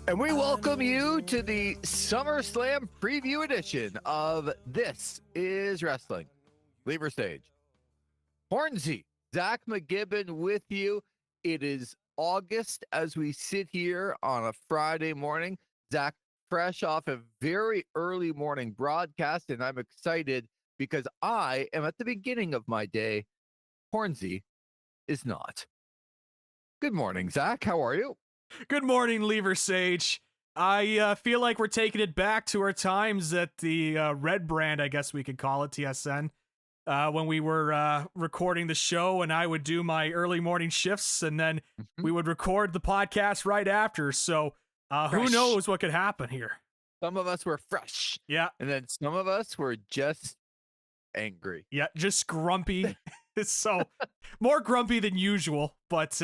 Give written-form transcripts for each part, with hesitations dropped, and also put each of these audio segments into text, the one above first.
And we welcome you to the SummerSlam preview edition of This is Wrestling. Lever Stage. Hornsey, Zach McGibbon with you. It is August as we sit here on a Friday morning. Zach, fresh off a very early morning broadcast, and I'm excited because I am at the beginning of my day. Hornsey is not. Good morning, Zach. How are you? Good morning, Lever Sage. I feel like we're taking it back to our times at the Red Brand, I guess we could call it, TSN, when we were recording the show, and I would do my early morning shifts, and then we would record the podcast right after. So who knows what could happen here? Some of us were fresh. Yeah. And then some of us were just angry. Yeah, just grumpy. So more grumpy than usual, but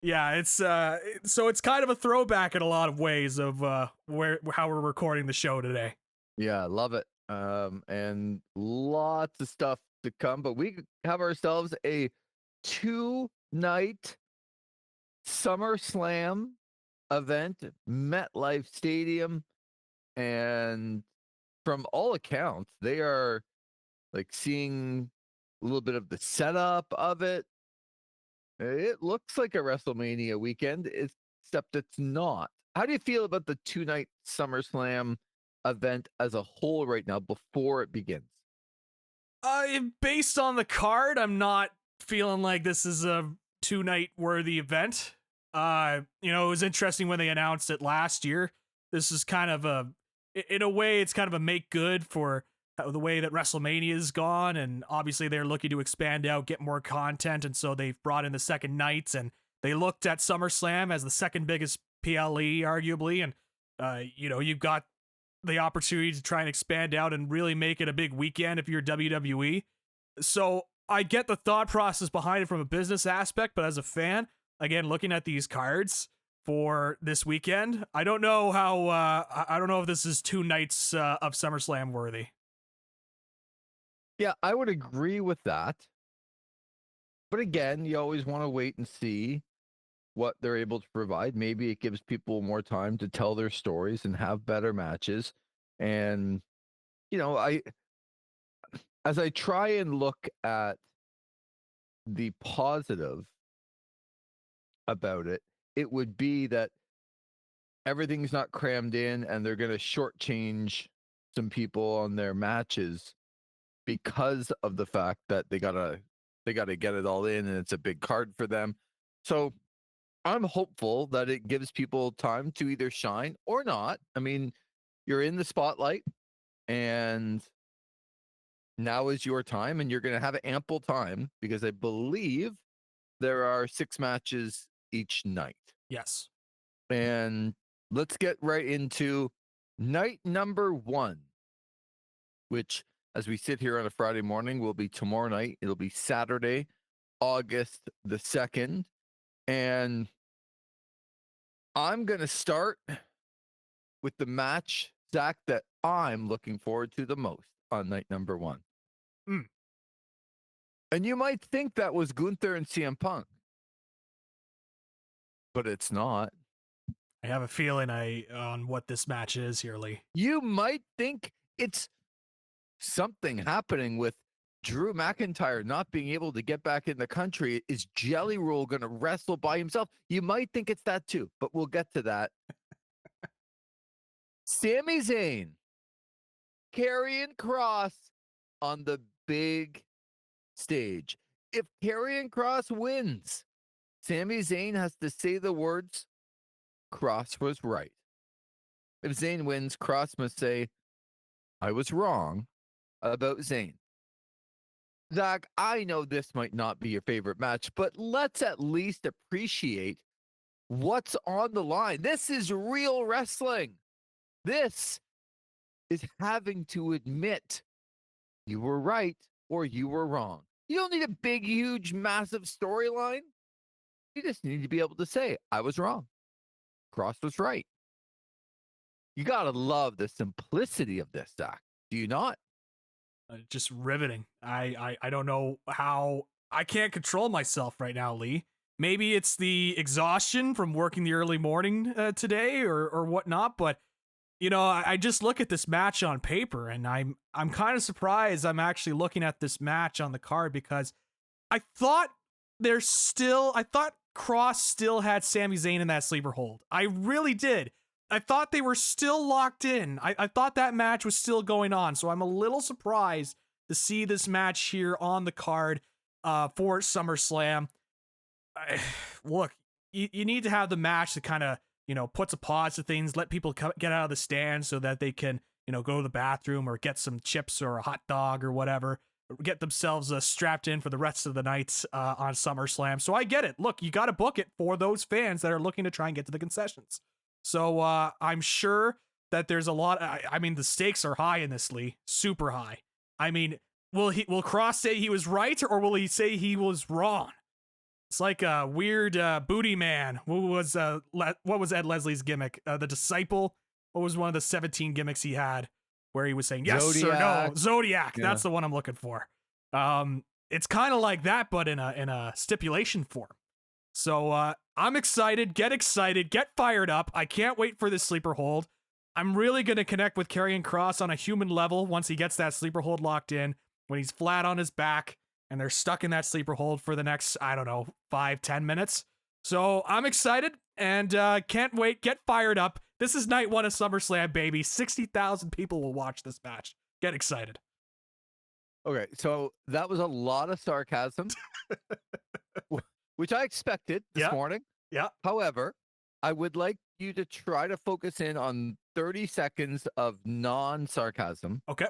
yeah, it's so it's kind of a throwback in a lot of ways of how we're recording the show today. Yeah, I love it. And lots of stuff to come, but we have ourselves a 2-night SummerSlam event, MetLife Stadium, and from all accounts, they are like seeing a little bit of the setup of it. It looks like a WrestleMania weekend, except it's not. How do you feel about the 2-night SummerSlam event as a whole right now before it begins? Based on the card, I'm not feeling like this is a 2-night worthy event. It was interesting when they announced it last year. This is kind of in a way, it's kind of a make good for the way that WrestleMania is gone, and obviously they're looking to expand out, get more content, and so they've brought in the second nights, and they looked at SummerSlam as the second biggest PLE, arguably, and you've got the opportunity to try and expand out and really make it a big weekend if you're WWE. So I get the thought process behind it from a business aspect, but as a fan, again, looking at these cards for this weekend, I don't know how, I don't know if this is 2 nights of SummerSlam worthy. Yeah, I would agree with that. But again, you always want to wait and see what they're able to provide. Maybe it gives people more time to tell their stories and have better matches. And, as I try and look at the positive about it, it would be that everything's not crammed in and they're going to shortchange some people on their matches because of the fact that they gotta get it all in and it's a big card for them. So I'm hopeful that it gives people time to either shine or not. I mean, you're in the spotlight and now is your time, and you're going to have ample time because I believe there are 6 matches each night. Yes. And let's get right into night number 1, which, as we sit here on a Friday morning, will be tomorrow night. It'll be Saturday, August the 2nd. And I'm going to start with the match, Zach, that I'm looking forward to the most on night number 1. And you might think that was Gunther and CM Punk, but it's not. I have a feeling on what this match is here, Lee. You might think it's something happening with Drew McIntyre not being able to get back in the country. Is Jelly Roll going to wrestle by himself? You might think it's that too, but we'll get to that. Sami Zayn, Karrion Kross on the big stage. If Karrion Kross wins, Sami Zayn has to say the words, Kross was right. If Zayn wins, Kross must say, I was wrong about Zayn. Zach, I know this might not be your favorite match, but let's at least appreciate what's on the line. This is real wrestling. This is having to admit you were right or you were wrong. You don't need a big, huge, massive storyline. You just need to be able to say, I was wrong. Kross was right. You got to love the simplicity of this, Zach. Do you not? Just riveting. I don't know how. I can't control myself right now, Lee. Maybe it's the exhaustion from working the early morning today or whatnot, but you know, I just look at this match on paper and I'm kind of surprised I'm actually looking at this match on the card because I thought I thought Cross still had Sami Zayn in that sleeper hold. I really did. I thought they were still locked in. I thought that match was still going on. So I'm a little surprised to see this match here on the card for SummerSlam. Look, you need to have the match that kind of, you know, puts a pause to things, let people get out of the stand so that they can, you know, go to the bathroom or get some chips or a hot dog or whatever, get themselves strapped in for the rest of the nights on SummerSlam. So I get it. Look, you got to book it for those fans that are looking to try and get to the concessions. So I'm sure that there's a lot. I mean, the stakes are high in this, Lee, super high. I mean, will Cross say he was right or will he say he was wrong? It's like a weird booty man. What was Ed Leslie's gimmick? The Disciple. What was one of the 17 gimmicks he had where he was saying yes Zodiac. or no? Zodiac. Yeah. That's the one I'm looking for. It's kind of like that, but in a stipulation form. So I'm excited. Get fired up. I can't wait for this sleeper hold. I'm really going to connect with Karrion Kross on a human level once he gets that sleeper hold locked in, when he's flat on his back and they're stuck in that sleeper hold for the next, I don't know, 5-10 minutes. So I'm excited and can't wait. Get fired up. This is night 1 of SummerSlam, baby. 60,000 people will watch this match. Get excited. Okay, so that was a lot of sarcasm, which I expected this morning. Yeah. However, I would like you to try to focus in on 30 seconds of non-sarcasm. Okay.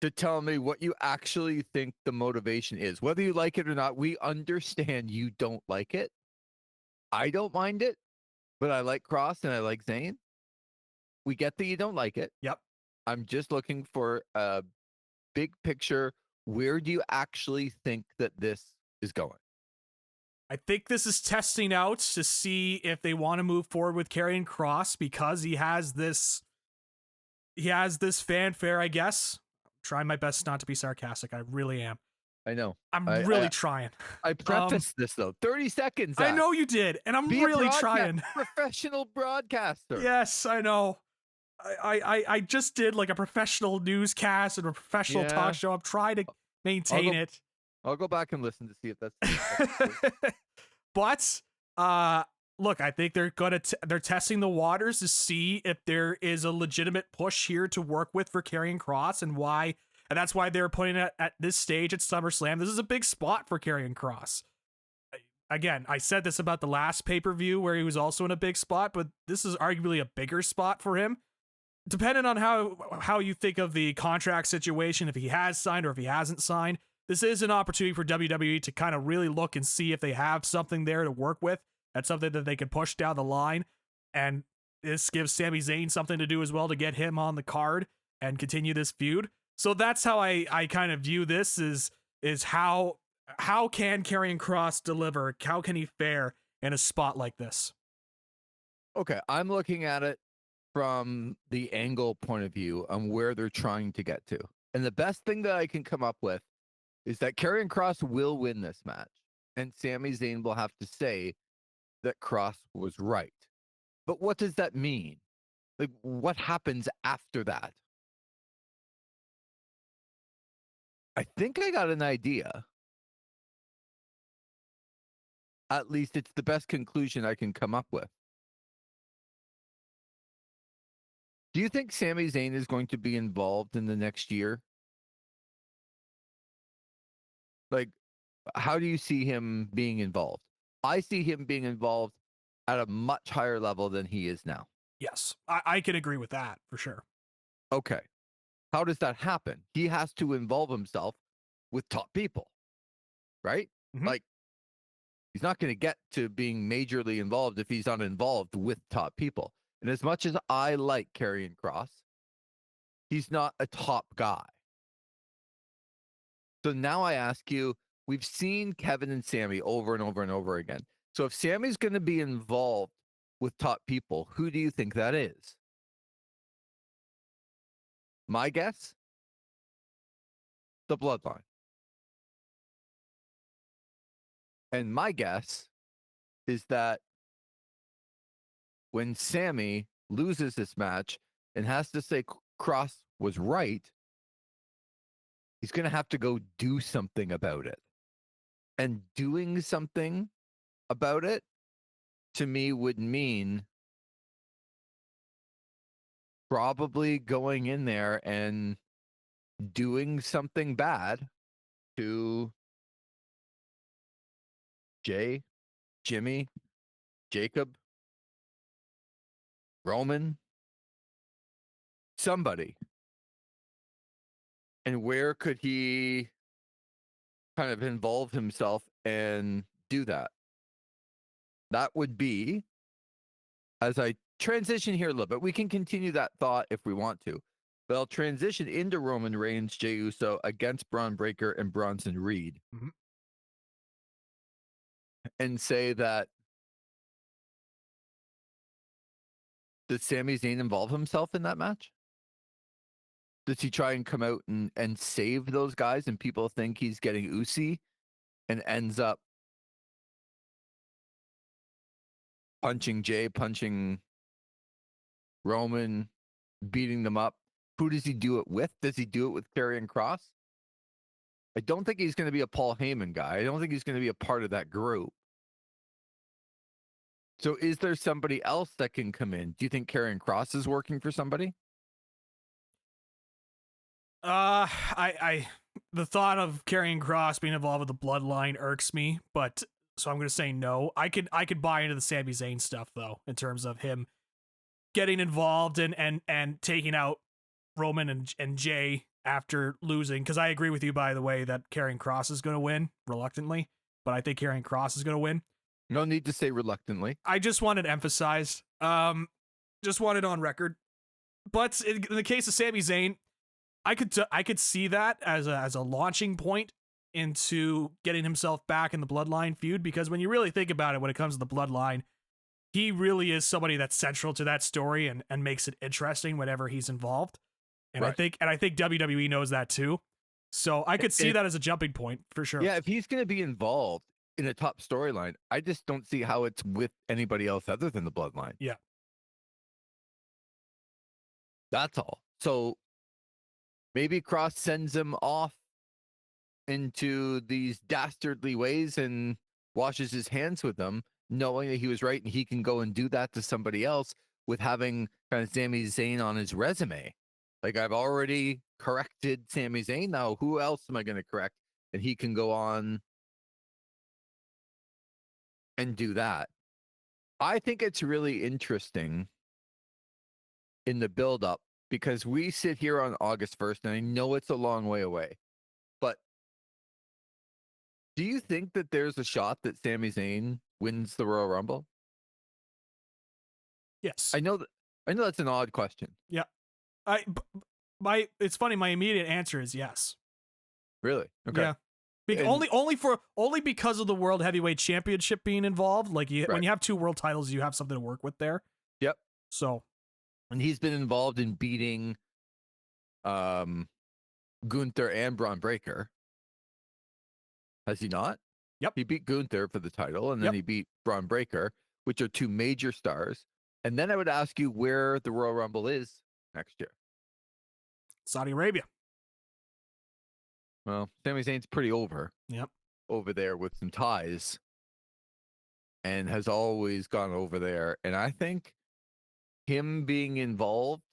To tell me what you actually think the motivation is. Whether you like it or not, we understand you don't like it. I don't mind it, but I like Cross and I like Zayn. We get that you don't like it. Yep. I'm just looking for a big picture. Where do you actually think that this is going? I think this is testing out to see if they want to move forward with Karrion Kross because he has this fanfare, I guess. I'm trying my best not to be sarcastic. I really am. I know. I'm really trying. I prefaced this though. 30 seconds. Zach. I know you did, and I'm really trying. Professional broadcaster. Yes, I know. I just did like a professional newscast and a professional talk show. I'm trying to maintain it. I'll go back and listen to see if that's but look, I think they're testing the waters to see if there is a legitimate push here to work with for Karrion Kross and that's why they're putting it at this stage at SummerSlam. This is a big spot for Karrion Kross. Again, I said this about the last pay-per-view where he was also in a big spot, but this is arguably a bigger spot for him. Depending on how you think of the contract situation, if he has signed or if he hasn't signed, this is an opportunity for WWE to kind of really look and see if they have something there to work with. That's something that they can push down the line. And this gives Sami Zayn something to do as well to get him on the card and continue this feud. So that's how I kind of view this is how can Karrion Kross deliver? How can he fare in a spot like this? Okay, I'm looking at it from the angle point of view on where they're trying to get to. And the best thing that I can come up with is that Karrion Kross will win this match. And Sami Zayn will have to say that Kross was right. But what does that mean? Like, what happens after that? I think I got an idea. At least it's the best conclusion I can come up with. Do you think Sami Zayn is going to be involved in the next year? Like, how do you see him being involved? I see him being involved at a much higher level than he is now. Yes, I can agree with that for sure. Okay. How does that happen? He has to involve himself with top people, right? Mm-hmm. Like, he's not going to get to being majorly involved if he's not involved with top people. And as much as I like Karrion Kross, he's not a top guy. So now I ask you, we've seen Kevin and Sami over and over and over again. So if Sami's going to be involved with top people, who do you think that is? My guess? The Bloodline. And my guess is that when Sammy loses this match and has to say Cross was right, he's going to have to go do something about it. And doing something about it, to me, would mean probably going in there and doing something bad to Jay, Jimmy, Jacob, Roman, somebody. And where could he kind of involve himself and do that? That would be, as I transition here a little bit, we can continue that thought if we want to, but I'll transition into Roman Reigns, Jey Uso against Braun Breaker and Bronson Reed, and say that, does Sami Zayn involve himself in that match? Does he try and come out and save those guys, and people think he's getting Usi and ends up punching Jay, punching Roman, beating them up? Who does he do it with? Does he do it with Karrion Kross? I don't think he's going to be a Paul Heyman guy. I don't think he's going to be a part of that group. So is there somebody else that can come in? Do you think Karrion Kross is working for somebody? I the thought of Karrion Kross being involved with the bloodline irks me, but so I'm going to say no. I could buy into the Sami Zayn stuff though, in terms of him getting involved and taking out Roman and Jay after losing, because I agree with you, by the way, that Karrion Kross is going to win reluctantly, but I think Karrion Kross is going to win. No need to say reluctantly. I just wanted emphasized, just wanted on record. But in the case of Sami Zayn, I could see that as a launching point into getting himself back in the Bloodline feud, because when you really think about it, when it comes to the Bloodline, he really is somebody that's central to that story and makes it interesting whenever he's involved. And right. I think WWE knows that too. So I could see that as a jumping point for sure. Yeah, if he's going to be involved in a top storyline, I just don't see how it's with anybody else other than the Bloodline. Yeah. That's all. So maybe Kross sends him off into these dastardly ways and washes his hands with them, knowing that he was right and he can go and do that to somebody else with having kind of Sami Zayn on his resume. Like, I've already corrected Sami Zayn. Now, who else am I going to correct? And he can go on and do that. I think it's really interesting in the build-up, because we sit here on August 1st, and I know it's a long way away, but do you think that there's a shot that Sami Zayn wins the Royal Rumble? Yes. I know that's an odd question. Yeah. It's funny, my immediate answer is yes. Really? Okay. Yeah. Only because of the World Heavyweight Championship being involved. Like, when you have two world titles, you have something to work with there. Yep. So, and he's been involved in beating Gunther and Braun Breaker. Has he not? Yep. He beat Gunther for the title, and then he beat Braun Breaker, which are two major stars. And then I would ask you where the Royal Rumble is next year. Saudi Arabia. Well, Sami Zayn's pretty over. Yep. Over there with some ties, and has always gone over there. And I think him being involved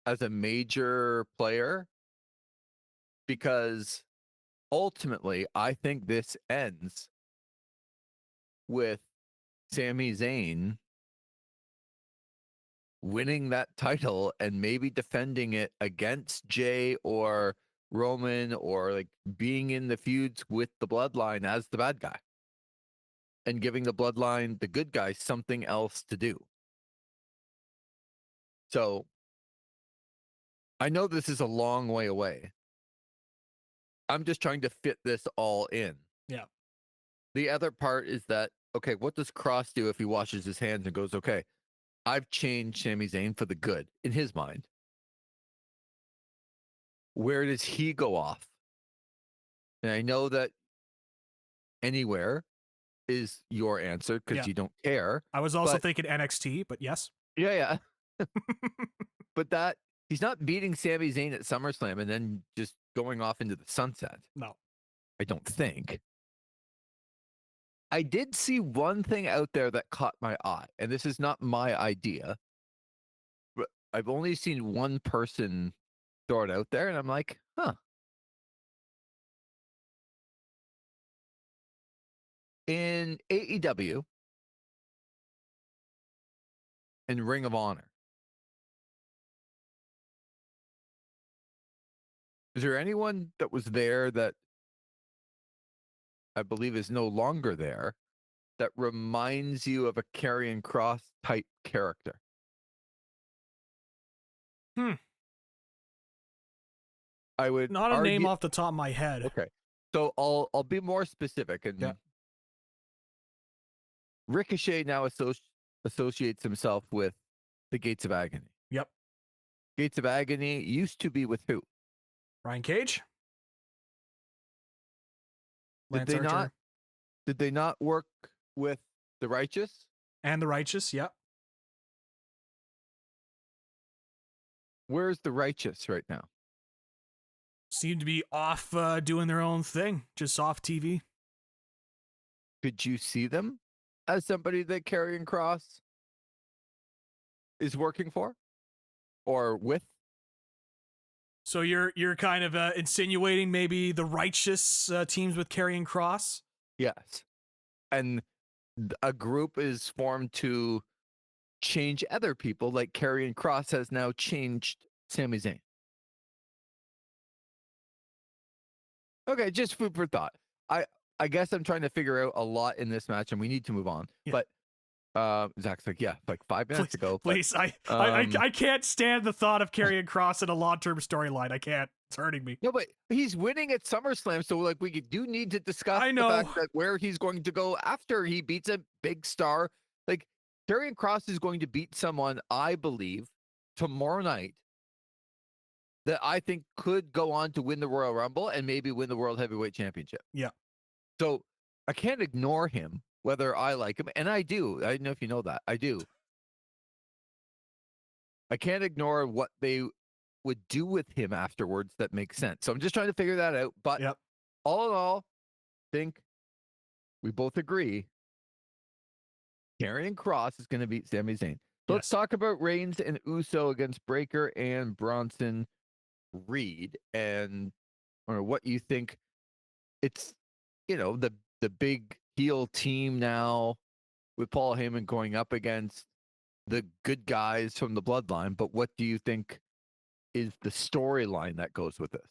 as a major player, because ultimately I think this ends with Sami Zayn winning that title and maybe defending it against Jay or Roman, or like being in the feuds with the Bloodline as the bad guy and giving the Bloodline, the good guy, something else to do. So I know this is a long way away. I'm just trying to fit this all in. Yeah. The other part is that, okay, what does Kross do if he washes his hands and goes, okay, I've changed Sami Zayn for the good in his mind? Where does he go off? And I know that anywhere is your answer because Yeah. you don't care. I was also But thinking NXT, but yes. yeah. But that he's not beating Sami Zayn at SummerSlam and then just going off into the sunset. No. I don't think. I did see one thing out there that caught my eye, and this is not my idea, but I've only seen one person throw it out there, and I'm like, huh. In AEW and Ring of Honor, is there anyone that was there that I believe is no longer there that reminds you of a Karrion Kross type character? I would Not a argue. name off the top of my head. Okay, so I'll be more specific. And Yeah. Ricochet now associates himself with the Gates of Agony. Yep. Gates of Agony used to be with who? Ryan Cage. Lance Did they Archer. not? Did they not work with the Righteous? And the Righteous, yep. Where's the Righteous right now? Seem to be off doing their own thing, just off TV. Could you see them as somebody that Karrion Kross is working for or with? So you're kind of insinuating maybe the Righteous teams with Karrion Kross? Yes. And a group is formed to change other people, like Karrion Kross has now changed Sami Zayn. Okay, just food for thought. I guess I'm trying to figure out a lot in this match, and we need to move on. Yeah. But Zach's like, yeah, like 5 minutes ago. But, Please, I can't stand the thought of Karrion Kross in a long-term storyline. I can't. It's hurting me. No, but he's winning at SummerSlam, so like we do need to discuss I know. the fact that where he's going to go after he beats a big star. Like Karrion Kross is going to beat someone, I believe, tomorrow night that I think could go on to win the Royal Rumble and maybe win the World Heavyweight Championship. Yeah. So I can't ignore him, whether I like him, and I do. I don't know if you know that. I do. I can't ignore what they would do with him afterwards that makes sense. So I'm just trying to figure that out. But Yep. all in all, I think we both agree Karrion Kross is going to beat Sami Zayn. So let's talk about Reigns and Uso against Breakker and Bronson Reed, and what you think. It's the big heel team now with Paul Heyman going up against the good guys from the Bloodline. But what do you think is the storyline that goes with this?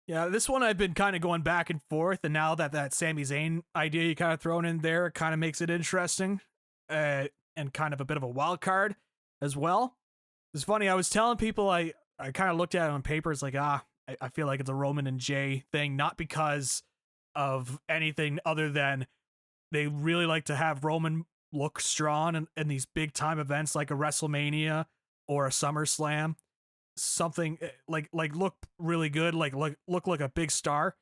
Yeah, this one I've been kind of going back and forth, and now that Sami Zayn idea you kind of thrown in there kind of makes it interesting, and kind of a bit of a wild card as well. It's funny, I was telling people I kind of looked at it on paper, it's like, I feel like it's a Roman and Jay thing, not because of anything other than they really like to have Roman look strong in these big time events like a WrestleMania or a SummerSlam. Something like look really good, look like a big star.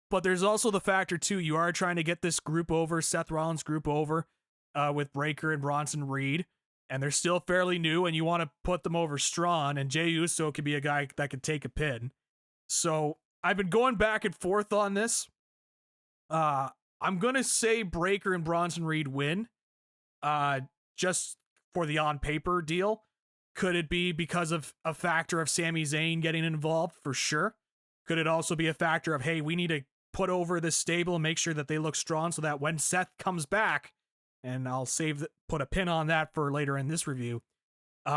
But there's also the factor too, you are trying to get this group over, Seth Rollins group over, with Breakker and Bronson Reed, and they're still fairly new, and you want to put them over strong, and Jey Uso could be a guy that could take a pin. So I've been going back and forth on this. I'm gonna say Breakker and Bronson Reed win, just for the on paper deal. Could it be because of a factor of Sami Zayn getting involved? For sure. Could it also be a factor of, hey, we need to put over this stable and make sure that they look strong so that when Seth comes back, and I'll put a pin on that for later in this review, you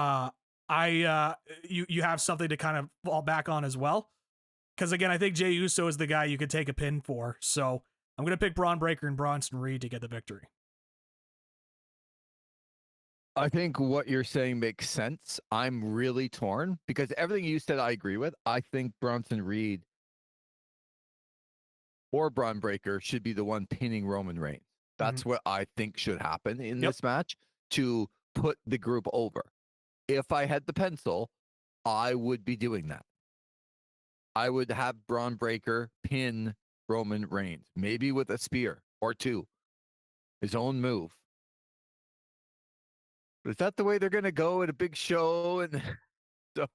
have something to kind of fall back on as well. Because again, I think Jey Uso is the guy you could take a pin for. So I'm going to pick Braun Breakker and Bronson Reed to get the victory. I think what you're saying makes sense. I'm really torn because everything you said I agree with. I think Bronson Reed or Braun Breakker should be the one pinning Roman Reigns. That's what I think should happen in this match to put the group over. If I had the pencil, I would be doing that. I would have Braun Breakker pin Roman Reigns, maybe with a spear. or two. His own move. But is that the way they're going to go at a big show? And so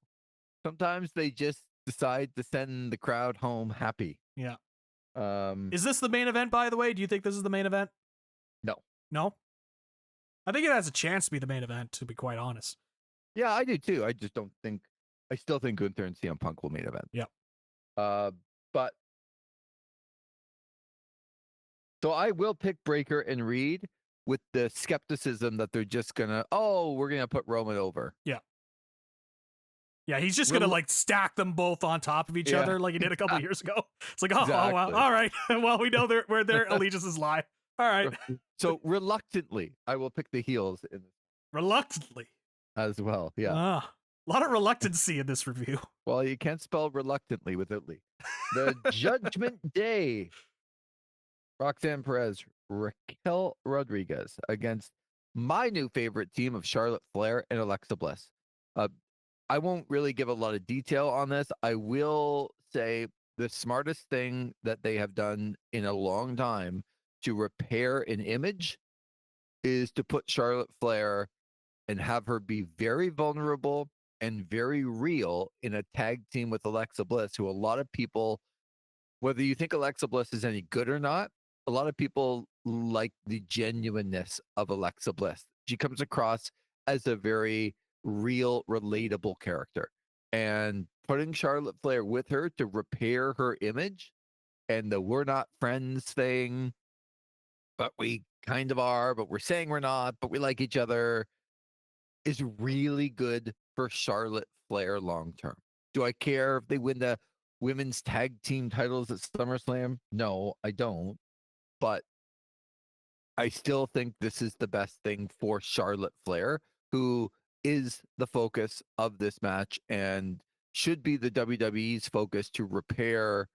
sometimes they just decide to send the crowd home happy. Yeah. Um, Is this the main event, by the way? Do you think this is the main event? No. No? I think it has a chance to be the main event, to be quite honest. Yeah, I do too. I just don't think. I still think Gunther and CM Punk will main event. Yep. But so I will pick Breaker and Reed with the skepticism that they're just gonna. Oh, we're gonna put Roman over. Yeah. Yeah, he's just gonna like stack them both on top of each other like he did a couple years ago. It's like, oh, Exactly. well, all right. Well, we know where their allegiances lie. All right. So reluctantly, I will pick the heels Reluctantly as well. Yeah. A lot of reluctancy in this review. Well, you can't spell reluctantly without Lee. The Judgment Day. Roxanne Perez, Raquel Rodriguez against my new favorite team of Charlotte Flair and Alexa Bliss. I won't really give a lot of detail on this. I will say the smartest thing that they have done in a long time to repair an image is to put Charlotte Flair and have her be very vulnerable and very real in a tag team with Alexa Bliss, who a lot of people, whether you think Alexa Bliss is any good or not, a lot of people like the genuineness of Alexa Bliss. She comes across as a very real, relatable character. And putting Charlotte Flair with her to repair her image and the we're not friends thing, but we kind of are, but we're saying we're not, but we like each other, is really good for Charlotte Flair long term. Do I care if they win the women's tag team titles at SummerSlam? No, I don't. But I still think this is the best thing for Charlotte Flair, who is the focus of this match and should be the WWE's focus to repair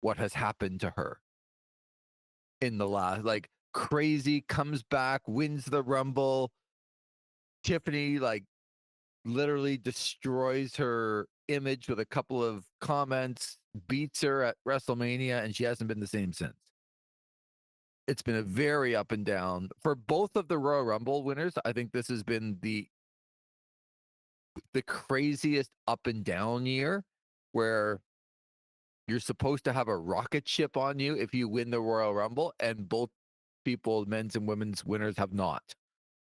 what has happened to her in the last, like, crazy comes back, wins the Rumble. Tiffany, like, literally destroys her image with a couple of comments, beats her at WrestleMania, and she hasn't been the same since. It's been a very up and down for both of the Royal Rumble winners. I think this has been the craziest up and down year, where you're supposed to have a rocket ship on you if you win the Royal Rumble, and both people, men's and women's winners, have not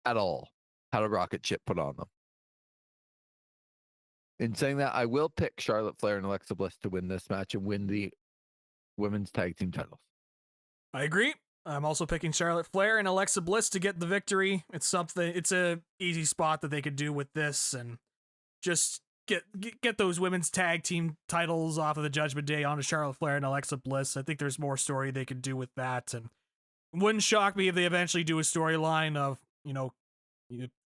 at all had a rocket ship put on them. In saying that, I will pick Charlotte Flair and Alexa Bliss to win this match and win the women's tag team titles. I agree. I'm also picking Charlotte Flair and Alexa Bliss to get the victory. It's a easy spot that they could do with this and just get those women's tag team titles off of the Judgment Day onto Charlotte Flair and Alexa Bliss. I think there's more story they could do with that, and it wouldn't shock me if they eventually do a storyline of,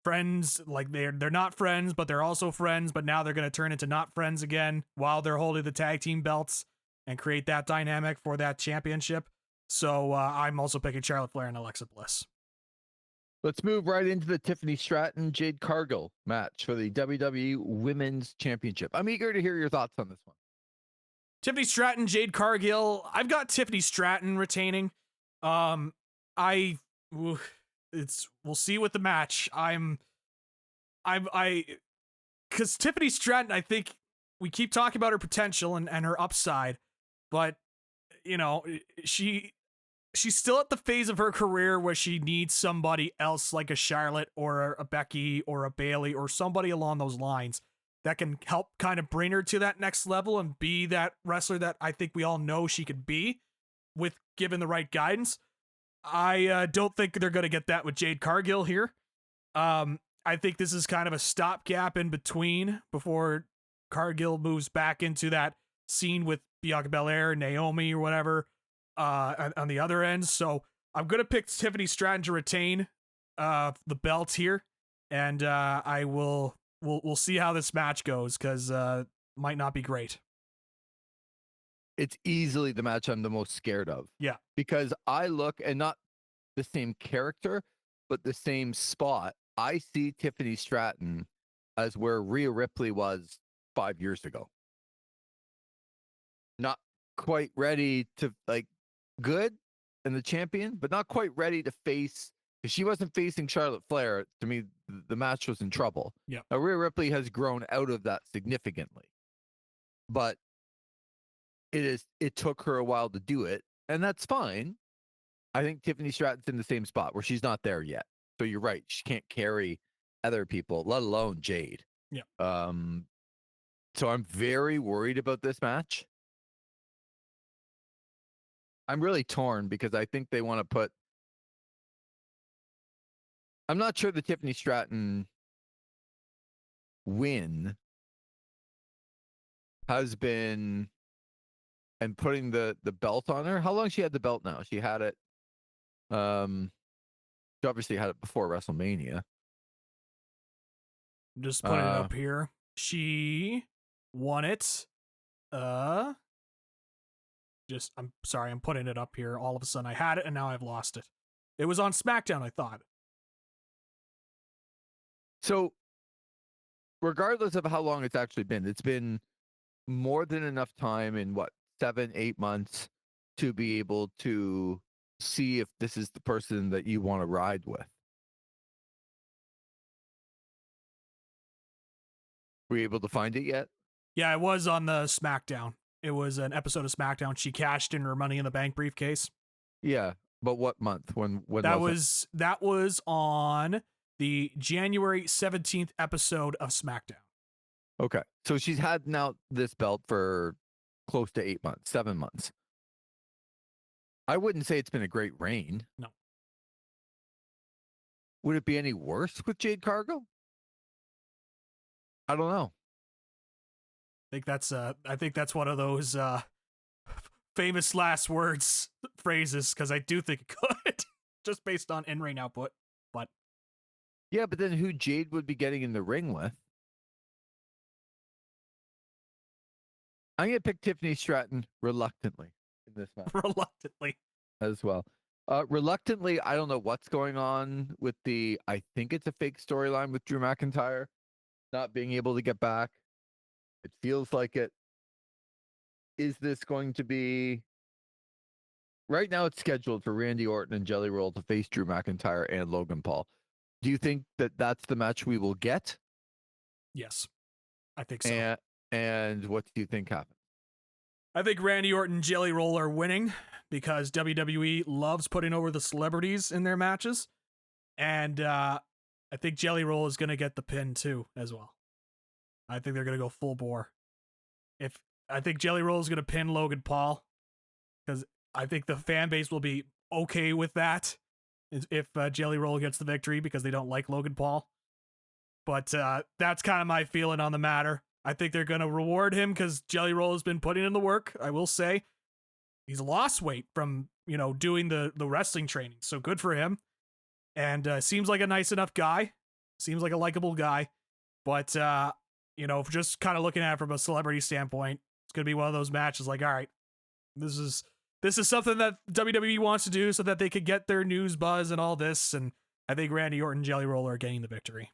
friends, like they're not friends, but they're also friends, but now they're going to turn into not friends again while they're holding the tag team belts and create that dynamic for that championship. So I'm also picking Charlotte Flair and Alexa Bliss. Let's move right into the Tiffany Stratton Jade Cargill match for the WWE Women's Championship. I'm eager to hear your thoughts on this one. Tiffany Stratton, Jade Cargill. I've got Tiffany Stratton retaining. We'll see with the match. Because Tiffany Stratton, I think we keep talking about her potential and her upside, but she's still at the phase of her career where she needs somebody else like a Charlotte or a Becky or a Bayley or somebody along those lines that can help kind of bring her to that next level and be that wrestler that I think we all know she could be with given the right guidance. I don't think they're going to get that with Jade Cargill here. I think this is kind of a stopgap in between before Cargill moves back into that scene with Bianca Belair, Naomi, or whatever on the other end. So I'm going to pick Tiffany Stratton to retain the belt here, and we'll see how this match goes, because might not be great. It's easily the match I'm the most scared of. Yeah. Because I look, and not the same character, but the same spot. I see Tiffany Stratton as where Rhea Ripley was 5 years ago. Not quite ready to, like, good, and the champion, but not quite ready to face. If she wasn't facing Charlotte Flair, to me, the match was in trouble. Yeah. Now, Rhea Ripley has grown out of that significantly, but it took her a while to do it, and that's fine. I think Tiffany Stratton's in the same spot where she's not there yet. So you're right. She can't carry other people, let alone Jade. Yeah. So I'm very worried about this match. I'm really torn because I think they want to put. I'm not sure the Tiffany Stratton win has been, and putting the belt on her. How long she had the belt now? She had it. She obviously had it before WrestleMania. Just putting it up here. She won it. I'm sorry, I'm putting it up here. All of a sudden I had it and now I've lost it. It was on SmackDown, I thought. So, regardless of how long it's actually been, it's been more than enough time in 7-8 months to be able to see if this is the person that you want to ride with. Were you able to find it yet? Yeah, it was on the SmackDown. It was an episode of SmackDown. She cashed in her Money in the Bank briefcase. Yeah, but what month? When that was on the January 17th episode of SmackDown. Okay, so she's had now this belt for close to 8 months, 7 months. I wouldn't say it's been a great reign. No. Would it be any worse with Jade Cargill? I don't know. I think that's one of those famous last words phrases, because I do think it could, just based on in-ring output. But yeah, but then who Jade would be getting in the ring with? I'm gonna pick Tiffany Stratton reluctantly in this match. Reluctantly as well. Reluctantly, I don't know what's going on with I think it's a fake storyline with Drew McIntyre not being able to get back. It feels like it. Is this going to be? Right now, it's scheduled for Randy Orton and Jelly Roll to face Drew McIntyre and Logan Paul. Do you think that that's the match we will get? Yes, I think so. And what do you think happens? I think Randy Orton and Jelly Roll are winning because WWE loves putting over the celebrities in their matches. And I think Jelly Roll is going to get the pin too, as well. I think they're going to go full bore. I think Jelly Roll is going to pin Logan Paul, because I think the fan base will be okay with that if Jelly Roll gets the victory, because they don't like Logan Paul. But that's kind of my feeling on the matter. I think they're going to reward him because Jelly Roll has been putting in the work. I will say he's lost weight from, doing the wrestling training. So good for him. And seems like a nice enough guy. Seems like a likable guy. But, just kind of looking at it from a celebrity standpoint, it's going to be one of those matches like, all right, this is something that WWE wants to do so that they could get their news buzz and all this. And I think Randy Orton and Jelly Roll are getting the victory.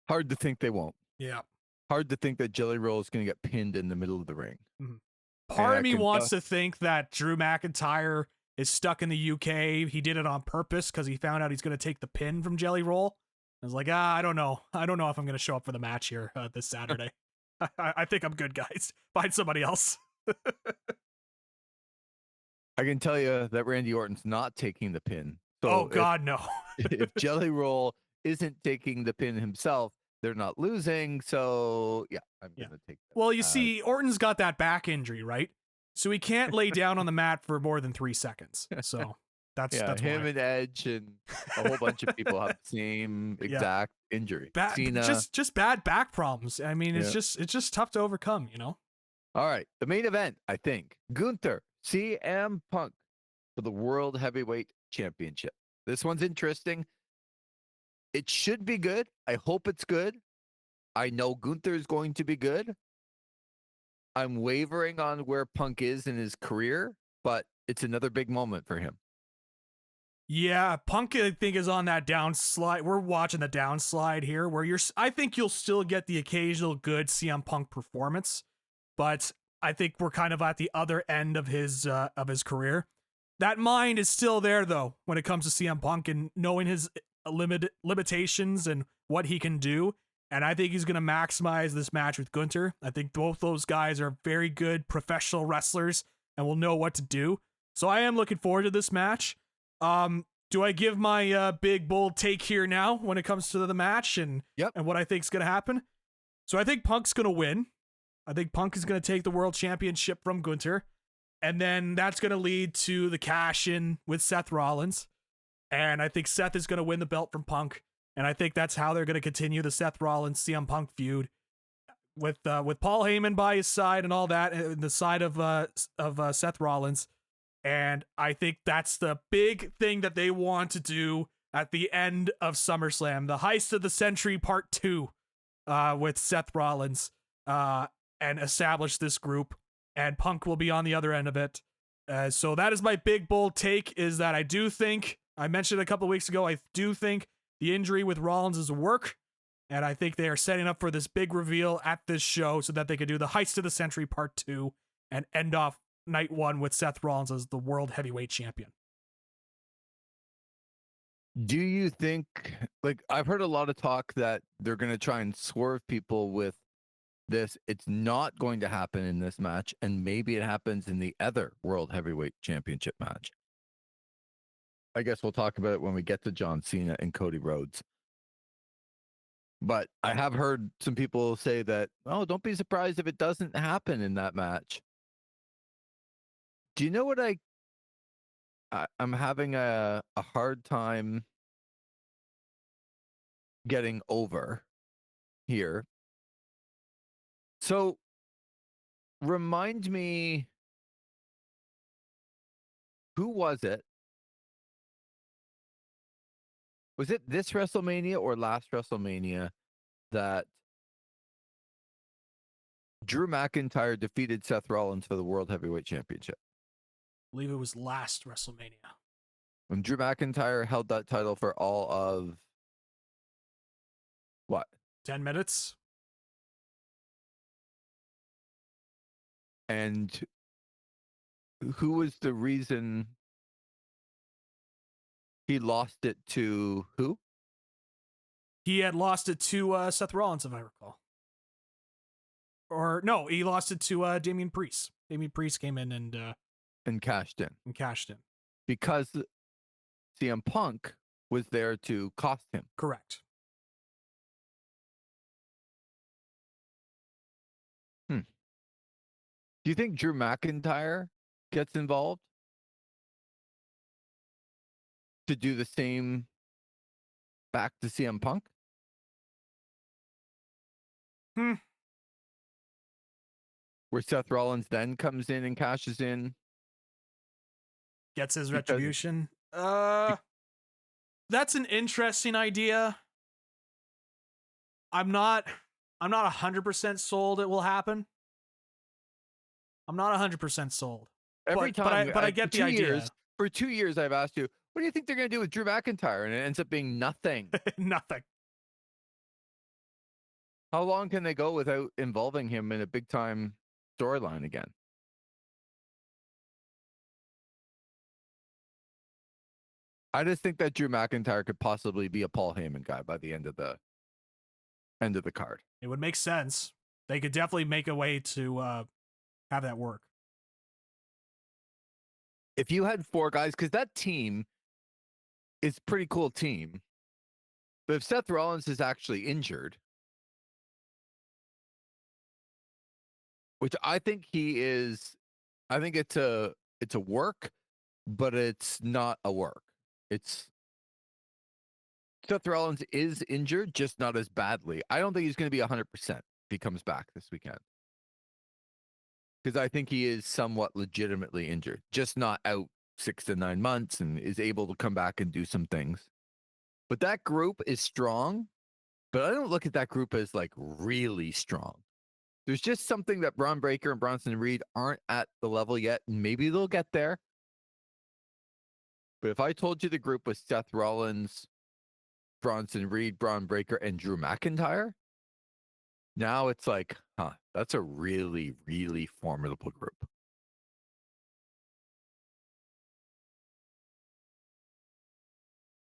Hard to think they won't. Yeah. Hard to think that Jelly Roll is going to get pinned in the middle of the ring. Mm-hmm. Part of me wants to think that Drew McIntyre is stuck in the UK. He did it on purpose because he found out he's going to take the pin from Jelly Roll. I was like, I don't know. I don't know if I'm going to show up for the match here this Saturday. I think I'm good, guys. Find somebody else. I can tell you that Randy Orton's not taking the pin. So God, no. If Jelly Roll isn't taking the pin himself, they're not losing. So, yeah, I'm going to take that. Well, you see, Orton's got that back injury, right? So he can't lay down on the mat for more than 3 seconds. So that's him why. And Edge and a whole bunch of people have the same exact injury. Cena. Just bad back problems. I mean, it's just tough to overcome, All right, the main event, I think. Gunther, CM Punk for the World Heavyweight Championship. This one's interesting. It should be good. I hope it's good. I know Gunther is going to be good. I'm wavering on where Punk is in his career, but it's another big moment for him. Yeah, Punk, I think, is on that downslide. We're watching the downslide here, where I think you'll still get the occasional good CM Punk performance, but I think we're kind of at the other end of his career. That mind is still there though when it comes to CM Punk and knowing his limitations and what he can do. And I think he's going to maximize this match with Gunther. I think both those guys are very good professional wrestlers and will know what to do. So I am looking forward to this match. Do I give my big bold take here now when it comes to the match and what I think is going to happen? So I think Punk's going to win. I think Punk is going to take the world championship from Gunther. And then that's going to lead to the cash in with Seth Rollins. And I think Seth is going to win the belt from Punk. And I think that's how they're going to continue the Seth Rollins CM Punk feud with Paul Heyman by his side and all that, and the side of Seth Rollins. And I think that's the big thing that they want to do at the end of SummerSlam, the Heist of the Century Part 2 with Seth Rollins, and establish this group. And Punk will be on the other end of it. So that is my big bold take, is that I do think, I mentioned a couple of weeks ago, I do think the injury with Rollins is a work. And I think they are setting up for this big reveal at this show so that they could do the Heist of the Century Part 2 and end off night 1 with Seth Rollins as the World Heavyweight Champion. Do you think, like, I've heard a lot of talk that they're going to try and swerve people with this. It's not going to happen in this match, and maybe it happens in the other World Heavyweight Championship match. I guess we'll talk about it when we get to John Cena and Cody Rhodes. But I have heard some people say that, oh, don't be surprised if it doesn't happen in that match. Do you know what I'm having a hard time getting over here? So remind me, who was it? Was it this WrestleMania or last WrestleMania that Drew McIntyre defeated Seth Rollins for the World Heavyweight Championship? I believe it was last WrestleMania. When Drew McIntyre held that title for all of what? 10 minutes. And who was the reason he lost it to who? He had lost it to Seth Rollins, if I recall. Or no, he lost it to Damian Priest. Damian Priest came in and cashed in. And cashed in. Because CM Punk was there to cost him. Correct. Do you think Drew McIntyre gets involved to do the same back to CM Punk? Where Seth Rollins then comes in and cashes in, gets his retribution. That's an interesting idea. I'm not 100% sold it will happen. I'm not 100% sold. Every time, but I get the idea. For 2 years, I've asked you, what do you think they're going to do with Drew McIntyre? And it ends up being nothing. Nothing. How long can they go without involving him in a big time storyline again? I just think that Drew McIntyre could possibly be a Paul Heyman guy by the end of the card. It would make sense. They could definitely make a way to have that work. If you had 4 guys, because that team is a pretty cool team. But if Seth Rollins is actually injured, which I think he is, I think it's a work, but it's not a work. It's Seth Rollins is injured, just not as badly. I don't think he's going to be 100% if he comes back this weekend. Because I think he is somewhat legitimately injured, just not out 6 to 9 months and is able to come back and do some things. But that group is strong, but I don't look at that group as like really strong. There's just something that Braun Breaker and Bronson Reed aren't at the level yet, and maybe they'll get there. But if I told you the group was Seth Rollins, Bronson Reed, Braun Breaker, and Drew McIntyre, Now it's like, that's a really, really formidable group.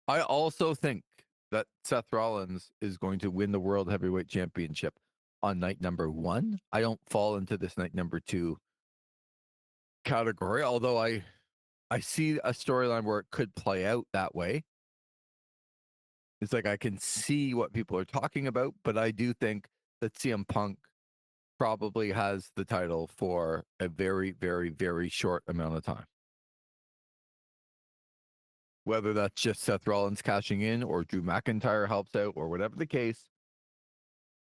I also think that Seth Rollins is going to win the World Heavyweight Championship on night number 1. I don't fall into this night number 2 category, although I see a storyline where it could play out that way. It's like I can see what people are talking about, but I do think that CM Punk probably has the title for a very, very, very short amount of time. Whether that's just Seth Rollins cashing in or Drew McIntyre helps out or whatever the case,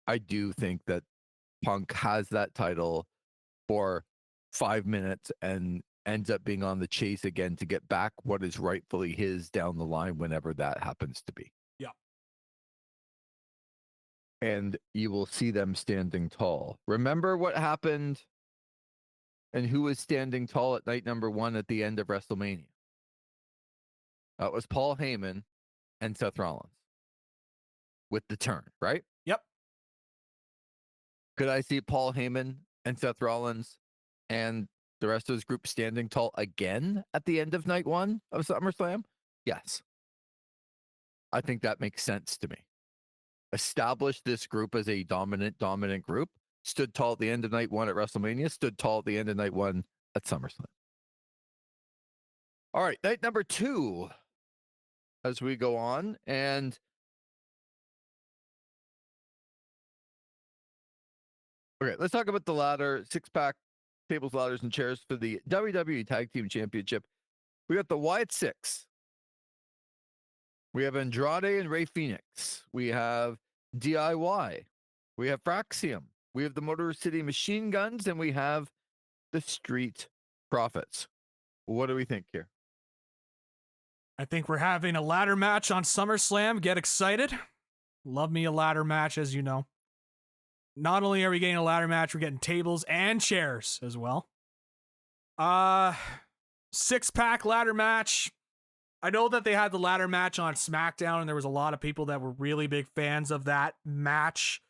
I do think that Punk has that title for 5 minutes and ends up being on the chase again to get back what is rightfully his down the line whenever that happens to be. Yeah. And you will see them standing tall. Remember what happened and who was standing tall at night number 1 at the end of WrestleMania? That was Paul Heyman and Seth Rollins with the turn, right? Yep. Could I see Paul Heyman and Seth Rollins and the rest of his group standing tall again at the end of night 1 of SummerSlam? Yes. I think that makes sense to me. Establish this group as a dominant group. Stood tall at the end of night 1 at WrestleMania. Stood tall at the end of night 1 at SummerSlam. All right, night number 2 as we go on. And okay, let's talk about the ladder, 6-pack tables, ladders, and chairs for the WWE Tag Team Championship. We got the Wyatt Six. We have Andrade and Rey Fenix. We have DIY. We have Fraxium. We have the Motor City Machine Guns, and we have the Street Profits. What do we think here? I think we're having a ladder match on SummerSlam. Get excited. Love me a ladder match, as you know. Not only are we getting a ladder match, we're getting tables and chairs as well. 6-pack ladder match. I know that they had the ladder match on SmackDown, and there was a lot of people that were really big fans of that match.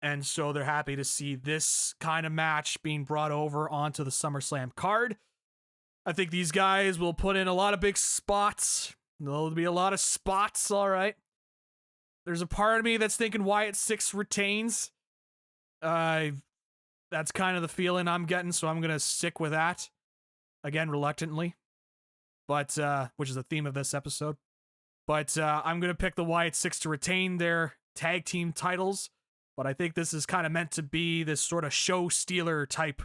And so they're happy to see this kind of match being brought over onto the SummerSlam card. I think these guys will put in a lot of big spots. There'll be a lot of spots, all right. There's a part of me that's thinking Wyatt Six retains. That's kind of the feeling I'm getting, so I'm going to stick with that. Again, reluctantly. But, which is the theme of this episode. But I'm going to pick the Wyatt Six to retain their tag team titles. But I think this is kind of meant to be this sort of show stealer type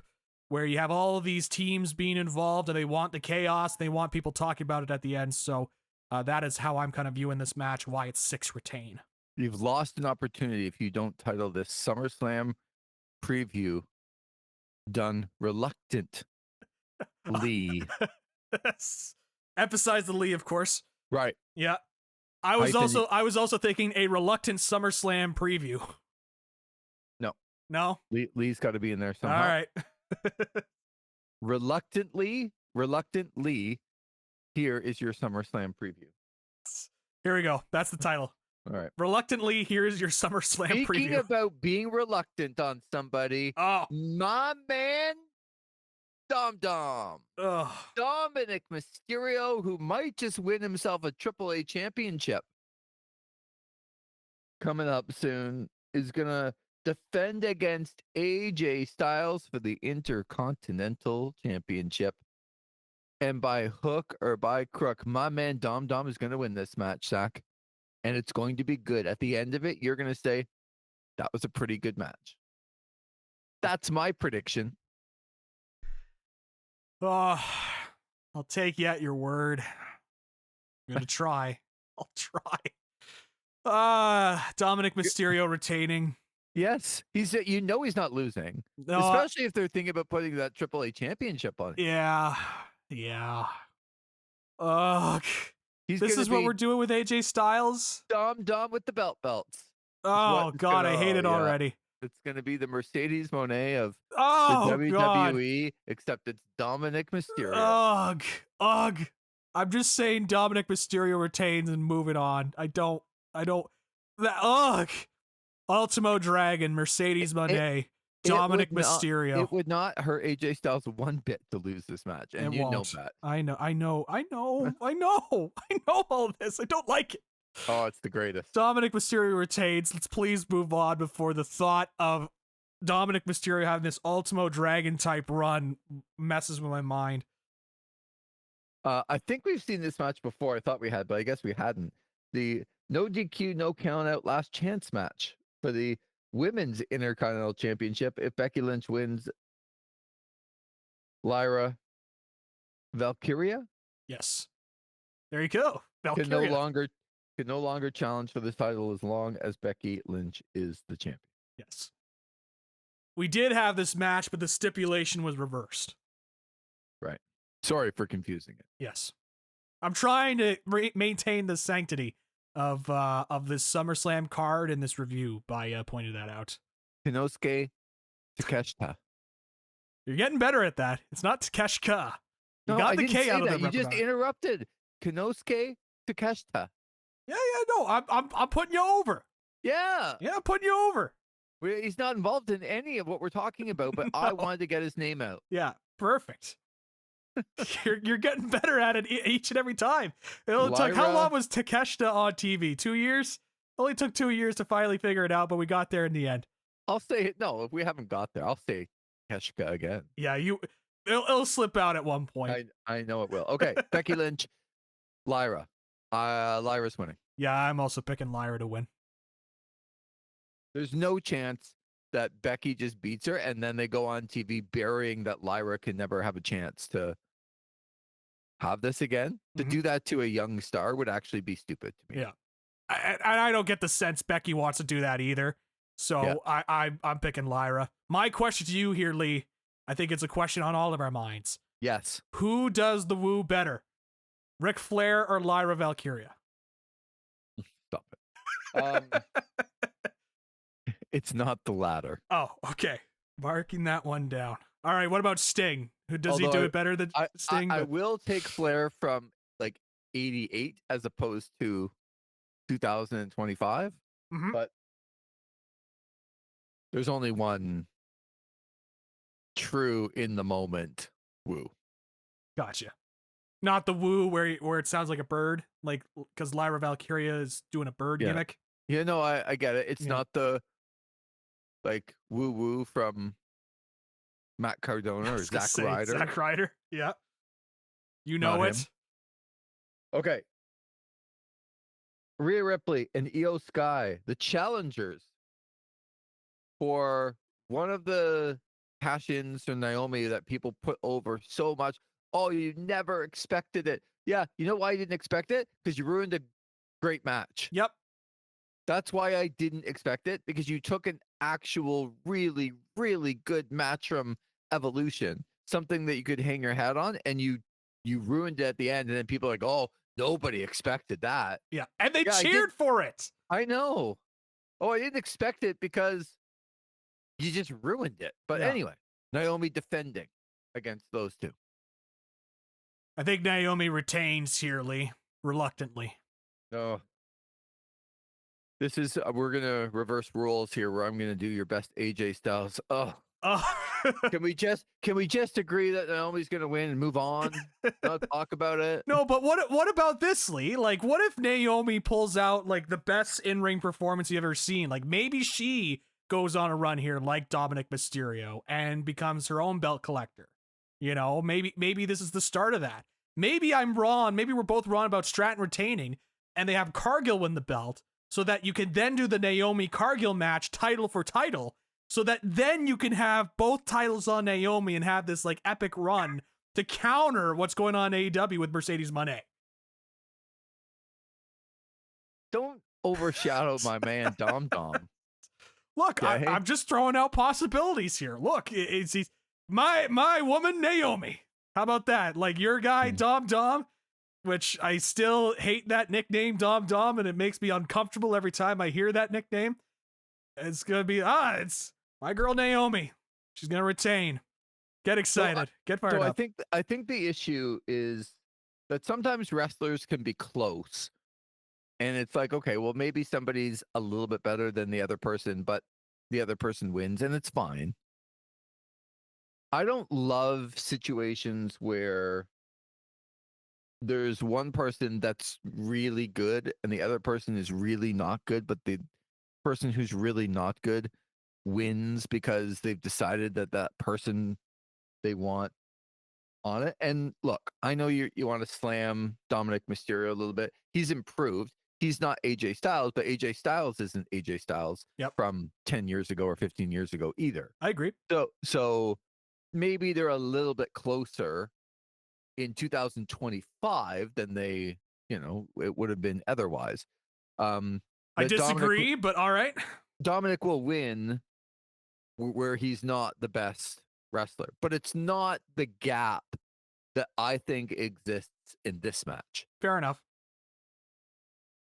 where you have all of these teams being involved and they want the chaos. They want people talking about it at the end. So that is how I'm kind of viewing this match. Wyatt Six retain. You've lost an opportunity if you don't title this SummerSlam preview done reluctantly. Emphasize the Lee, of course. Right. Yeah. I was also thinking a reluctant SummerSlam preview. No? Lee's got to be in there somehow. All right. Reluctantly, here is your SummerSlam preview. Here we go. That's the title. All right. Reluctantly, here's your SummerSlam preview. Speaking about being reluctant on somebody, my man, Dom. Ugh. Dominic Mysterio, who might just win himself a AAA championship coming up soon, is going to defend against AJ Styles for the Intercontinental Championship. And by hook or by crook, my man Dom is going to win this match, Zach. And it's going to be good. At the end of it, you're going to say, that was a pretty good match. That's my prediction. Oh, I'll take you at your word. I'm going to try. I'll try. Dominic Mysterio retaining. Yes, he's not losing, No, especially if they're thinking about putting that AAA championship on. Yeah. Ugh. This is what we're doing with AJ Styles. Dom with the belts. Oh God, I hate it already. It's going to be the Mercedes Moné of the WWE, except it's Dominic Mysterio. Ugh. I'm just saying Dominic Mysterio retains and moving on. Ugh. Ultimo Dragon, Mercedes Moné, Dominic Mysterio. It would not hurt AJ Styles one bit to lose this match, and It you won't. know that. I know all this. I don't like it. Oh, it's the greatest. Dominic Mysterio retains. Let's please move on before the thought of Dominic Mysterio having this Ultimo Dragon type run messes with my mind. I think we've seen this match before. I thought we had, but I guess we hadn't. The no DQ, no count out last chance match for the Women's Intercontinental Championship. If Becky Lynch wins, Lyra Valkyria? Yes. There you go. Valkyria can no longer challenge for this title as long as Becky Lynch is the champion. Yes. We did have this match, but the stipulation was reversed. Right. Sorry for confusing it. Yes. I'm trying to maintain the sanctity of this SummerSlam card and this review by pointing that out. Kinosuke Takeshita. You're getting better at that. It's not Takeshita. You got the K out of it. You just interrupted. Kinosuke Takeshita. Yeah, no, I'm putting you over. Yeah, I'm putting you over. He's not involved in any of what we're talking about, but no. I wanted to get his name out. Yeah, perfect. You're getting better at it each and every time. How long was Takeshita on TV? 2 years? Only took 2 years to finally figure it out, but we got there in the end. I'll say it. No, if we haven't got there, I'll say Takeshita again. Yeah, it'll slip out at one point. I know it will. Okay, Becky Lynch, Lyra. Lyra's winning. Yeah, I'm also picking Lyra to win. There's no chance that Becky just beats her and then they go on TV burying that Lyra can never have a chance to have this again. To do that to a young star would actually be stupid to me. Yeah. I don't get the sense Becky wants to do that either. So yeah. I'm picking Lyra. My question to you here, Lee, I think it's a question on all of our minds. Yes. Who does the woo better? Ric Flair or Lyra Valkyria? Stop it. It's not the latter. Oh, okay. Marking that one down. All right, what about Sting? Does he do it better than Sting? I will take Flair from like 88 as opposed to 2025. But there's only one true in the moment woo. Gotcha. Not the woo where it sounds like a bird, like because Lyra Valkyria is doing a bird gimmick. Yeah, no, I get it. It's not the like woo woo from Matt Cardona or Zack Ryder. Zack Ryder, yeah. You know Not it. Him. Okay. Rhea Ripley and Io Sky, the challengers for one of the cash-ins from Naomi that people put over so much. Oh, you never expected it. Yeah, you know why you didn't expect it? Because you ruined a great match. Yep. That's why I didn't expect it, because you took an actual really, really good match from Evolution, something that you could hang your hat on, and you ruined it at the end, and then people are like, oh, nobody expected that. Yeah, and they cheered for it. I know. Oh, I didn't expect it because you just ruined it. But anyway, Naomi defending against those two. I think Naomi retains here, Lee, reluctantly. No. This is, we're going to reverse rules here where I'm going to do your best AJ Styles. Oh. Can we just agree that Naomi's going to win and move on? Not talk about it? No, but what about this, Lee? Like, what if Naomi pulls out like the best in-ring performance you've ever seen? Like, maybe she goes on a run here like Dominic Mysterio and becomes her own belt collector. You know, maybe this is the start of that. Maybe I'm wrong. Maybe we're both wrong about Stratton retaining, and they have Cargill win the belt so that you can then do the Naomi Cargill match title for title, so that then you can have both titles on Naomi and have this like epic run to counter what's going on in AEW with Mercedes Moné. Don't overshadow my man Dom Dom. Look, okay. I'm just throwing out possibilities here. Look, it's my woman Naomi. How about that? Like your guy Dom Dom, which I still hate that nickname Dom Dom, and it makes me uncomfortable every time I hear that nickname. It's gonna be it's my girl Naomi. She's gonna retain. Get excited. Get fired up. I think the issue is that sometimes wrestlers can be close And it's like, okay, well, maybe somebody's a little bit better than the other person, but the other person wins, and it's fine. I don't love situations where there's one person that's really good and the other person is really not good, but the person who's really not good wins because they've decided that that person they want on it. And look, I know you want to slam Dominic Mysterio a little bit. He's improved. He's not AJ Styles, but AJ Styles isn't AJ Styles from 10 years ago or 15 years ago either. I agree. So maybe they're a little bit closer in 2025 than they, it would have been otherwise. I disagree, but all right. Dominic will win where he's not the best wrestler, but it's not the gap that I think exists in this match. Fair enough.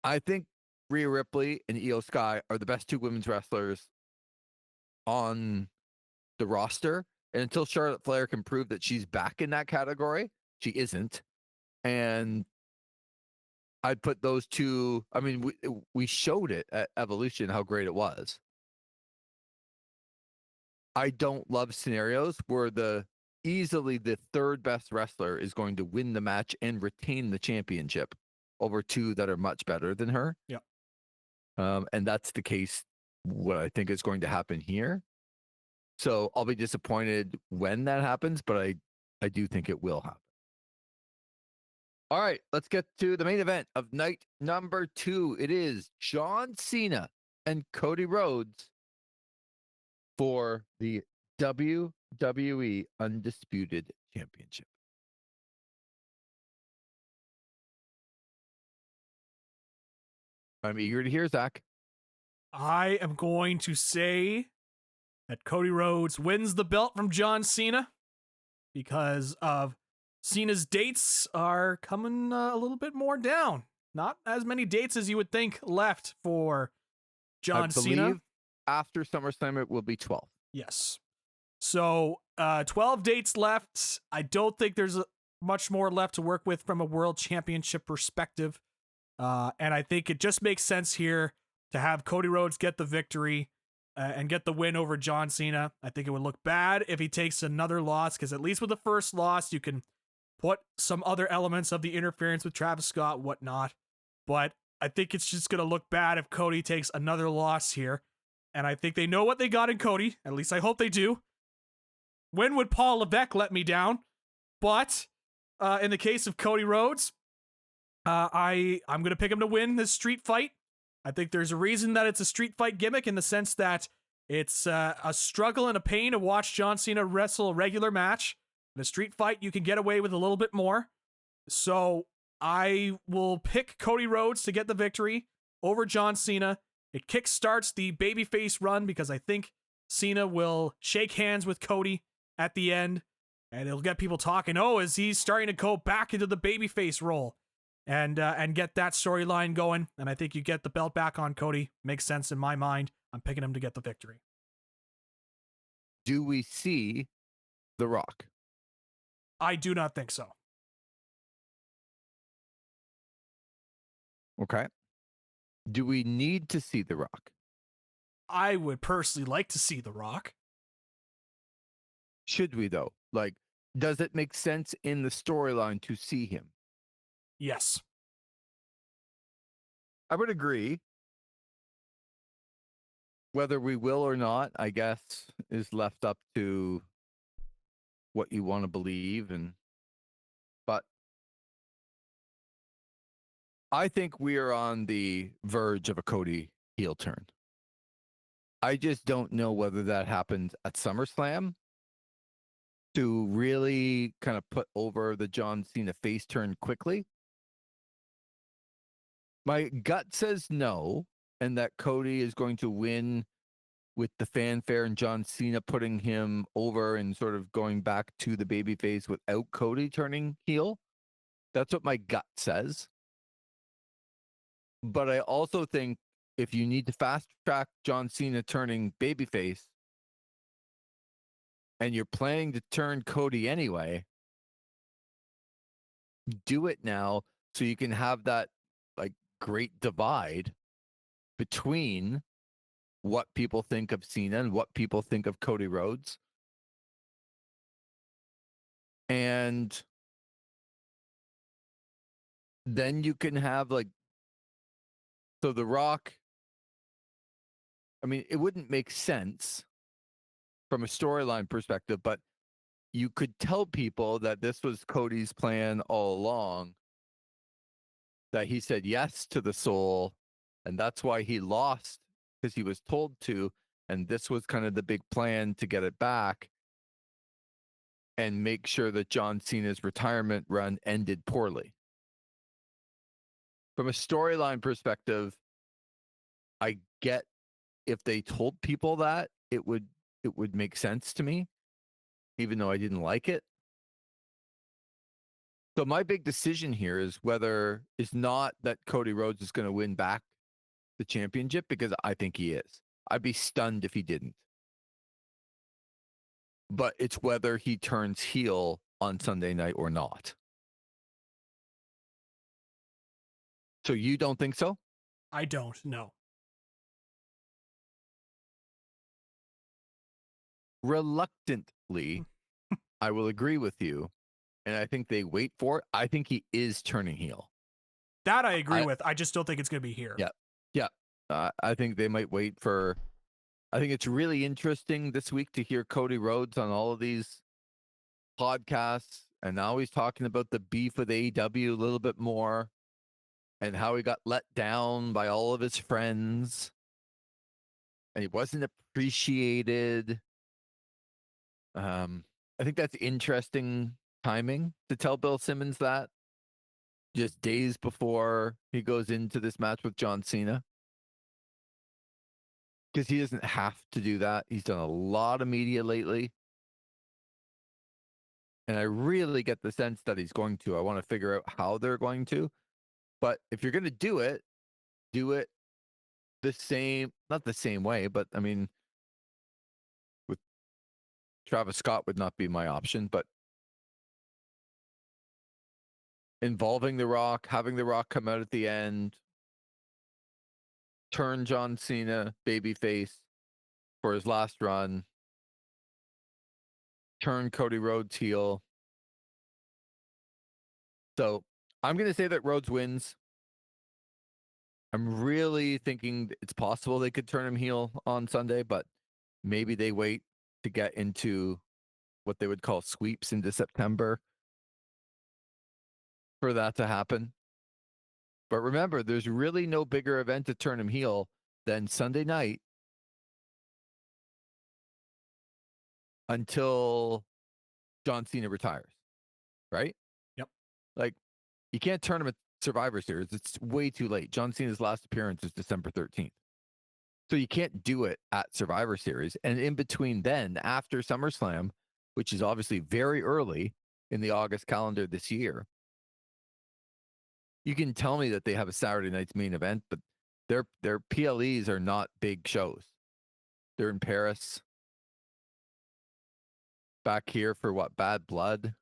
I think Rhea Ripley and Io Sky are the best two women's wrestlers on the roster. And until Charlotte Flair can prove that she's back in that category, she isn't. And I'd put those two. I mean, we showed it at Evolution how great it was. I don't love scenarios where easily the third best wrestler is going to win the match and retain the championship over two that are much better than her. Yeah. And that's the case, what I think is going to happen here. So I'll be disappointed when that happens, but I do think it will happen. All right, let's get to the main event of night number 2. It is John Cena and Cody Rhodes for the WWE Undisputed Championship. I'm eager to hear, Zach. I am going to say that Cody Rhodes wins the belt from John Cena because of Cena's dates are coming a little bit more down. Not as many dates as you would think left for John Cena. After SummerSlam, it will be 12. Yes. So 12 dates left. I don't think there's much more left to work with from a world championship perspective. And I think it just makes sense here to have Cody Rhodes get the victory and get the win over John Cena. I think it would look bad if he takes another loss, because at least with the first loss, you can put some other elements of the interference with Travis Scott, whatnot. But I think it's just going to look bad if Cody takes another loss here. And I think they know what they got in Cody. At least I hope they do. When would Paul Levesque let me down? But in the case of Cody Rhodes, I'm going to pick him to win this street fight. I think there's a reason that it's a street fight gimmick, in the sense that it's a struggle and a pain to watch John Cena wrestle a regular match. In a street fight, you can get away with a little bit more. So I will pick Cody Rhodes to get the victory over John Cena. It kickstarts the babyface run, because I think Cena will shake hands with Cody at the end, and it'll get people talking. Oh, is he starting to go back into the babyface role? And get that storyline going. And I think you get the belt back on Cody. Makes sense in my mind. I'm picking him to get the victory. Do we see The Rock? I do not think so. Okay. Do we need to see The Rock? I would personally like to see The Rock. Should we, though? Like, does it make sense in the storyline to see him? Yes. I would agree. Whether we will or not, I guess, is left up to what you want to believe. But I think we are on the verge of a Cody heel turn. I just don't know whether that happens at SummerSlam to really kind of put over the John Cena face turn quickly. My gut says no, and that Cody is going to win with the fanfare and John Cena putting him over and sort of going back to the babyface without Cody turning heel. That's what my gut says. But I also think if you need to fast track John Cena turning babyface and you're planning to turn Cody anyway, do it now so you can have that like great divide between what people think of Cena and what people think of Cody Rhodes. And then you can have so The Rock, I mean, it wouldn't make sense from a storyline perspective, but you could tell people that this was Cody's plan all along, that he said yes to the soul, and that's why he lost, because he was told to, and this was kind of the big plan to get it back and make sure that John Cena's retirement run ended poorly. From a storyline perspective, I get if they told people that, it would make sense to me, even though I didn't like it. So my big decision here is not that Cody Rhodes is going to win back the championship, because I think he is. I'd be stunned if he didn't. But it's whether he turns heel on Sunday night or not. So you don't think so? I don't know. Reluctantly, I will agree with you. And I think they wait for it. I think he is turning heel. That I agree with. I just don't think it's going to be here. Yeah. Yeah. I think they might wait for. I think it's really interesting this week to hear Cody Rhodes on all of these podcasts. And now he's talking about the beef with AEW a little bit more, and how he got let down by all of his friends and he wasn't appreciated. I think that's interesting timing to tell Bill Simmons that, just days before he goes into this match with John Cena, because he doesn't have to do that. He's done a lot of media lately, and I really get the sense that he's going to. I want to figure out how they're going to, but if you're going to do it the same, not the same way, but I mean, with Travis Scott would not be my option, but involving The Rock, having The Rock come out at the end, turn John Cena babyface for his last run, turn Cody Rhodes heel. So I'm going to say that Rhodes wins. I'm really thinking it's possible they could turn him heel on Sunday, but maybe they wait to get into what they would call sweeps into September for that to happen. But remember, there's really no bigger event to turn him heel than Sunday night until John Cena retires, right? Yep. Like, you can't turn him at Survivor Series. It's way too late. John Cena's last appearance is December 13th. So you can't do it at Survivor Series. And in between then, after SummerSlam, which is obviously very early in the August calendar this year, you can tell me that they have a Saturday night's main event, but their PLEs are not big shows. They're in Paris. Back here for what? Bad Blood.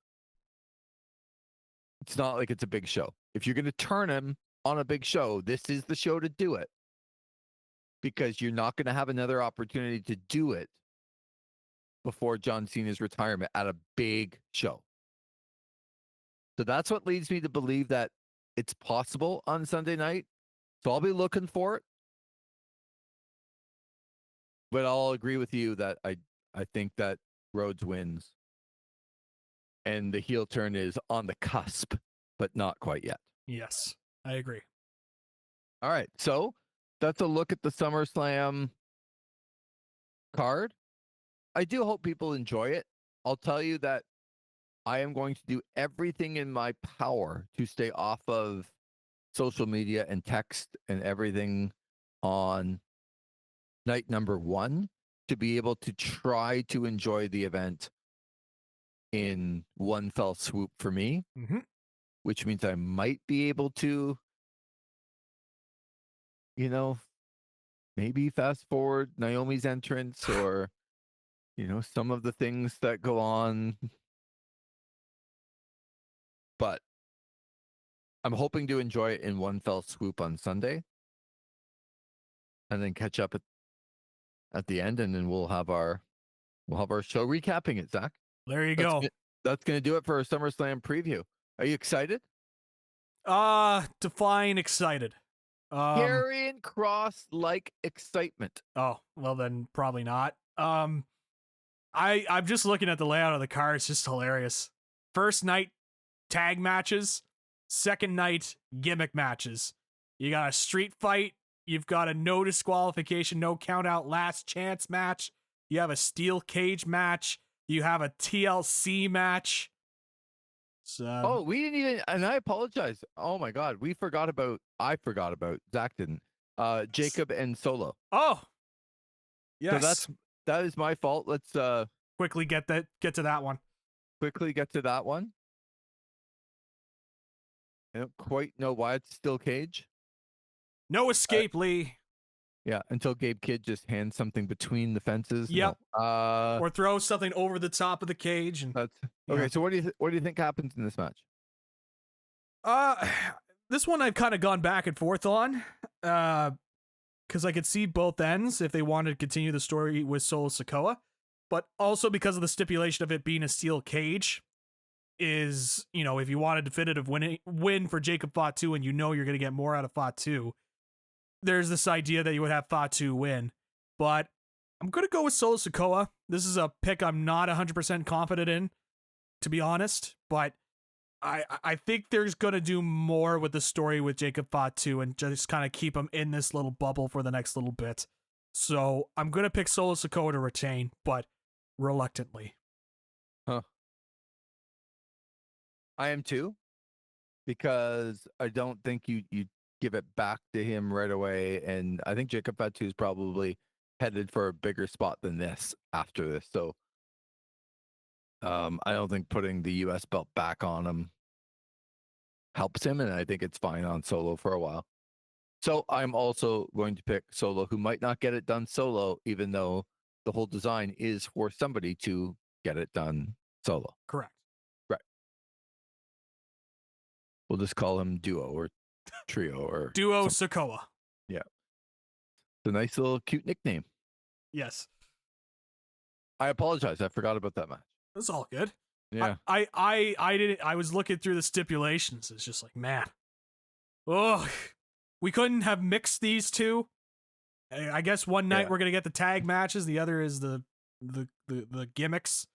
It's not like it's a big show. If you're going to turn him on a big show, this is the show to do it, because you're not going to have another opportunity to do it before John Cena's retirement at a big show. So that's what leads me to believe that it's possible on Sunday night. So I'll be looking for it. But I'll agree with you that I think that Rhodes wins. And the heel turn is on the cusp, but not quite yet. Yes, I agree. All right. So that's a look at the SummerSlam card. I do hope people enjoy it. I'll tell you that I am going to do everything in my power to stay off of social media and text and everything on night number 1 to be able to try to enjoy the event in one fell swoop for me, which means I might be able to, maybe fast forward Naomi's entrance or, some of the things that go on. But I'm hoping to enjoy it in one fell swoop on Sunday, and then catch up at the end, and then we'll have our show recapping it. Zach, There you go. That's gonna do it for our SummerSlam preview. Are you excited? Define excited. Karrion Kross like excitement. Oh, well then probably not. I'm just looking at the layout of the card. It's just hilarious. First night, tag matches. Second night, gimmick matches. You got a street fight. You've got a no disqualification, no count out last chance match. You have a steel cage match. You have a TLC match. So, We didn't even, and I apologize. Oh my God, I forgot about, Zach didn't, Jacob and Solo. Oh, yes. So that is my fault. Let's quickly get to that one. I don't quite know why it's still cage. No escape, Lee. Yeah, until Gabe Kidd just hands something between the fences. Yep. No. Or throw something over the top of the cage. And That's okay. So what do you think happens in this match? This one I've kind of gone back and forth on, because I could see both ends if they wanted to continue the story with Solo Sikoa, but also because of the stipulation of it being a steel cage. Is, if you want a definitive win for Jacob Fatu, and you're going to get more out of Fatu, there's this idea that you would have Fatu win. But I'm going to go with Solo Sikoa. This is a pick I'm not 100% confident in, to be honest, but I think there's going to do more with the story with Jacob Fatu and just kind of keep him in this little bubble for the next little bit. So I'm going to pick Solo Sikoa to retain, but reluctantly. Huh. I am too, because I don't think you give it back to him right away, and I think Jacob Fatu is probably headed for a bigger spot than this after this. So, I don't think putting the U.S. belt back on him helps him, and I think it's fine on Solo for a while. So I'm also going to pick Solo, who might not get it done solo, even though the whole design is for somebody to get it done solo. Correct. We'll just call him Duo or Trio or Duo Sikoa. Yeah. It's a nice little cute nickname. Yes. I apologize. I forgot about that match. That's all good. Yeah. I didn't. I was looking through the stipulations. It's just like, man, oh, we couldn't have mixed these two. I guess one night we're gonna get the tag matches. The other is the gimmicks.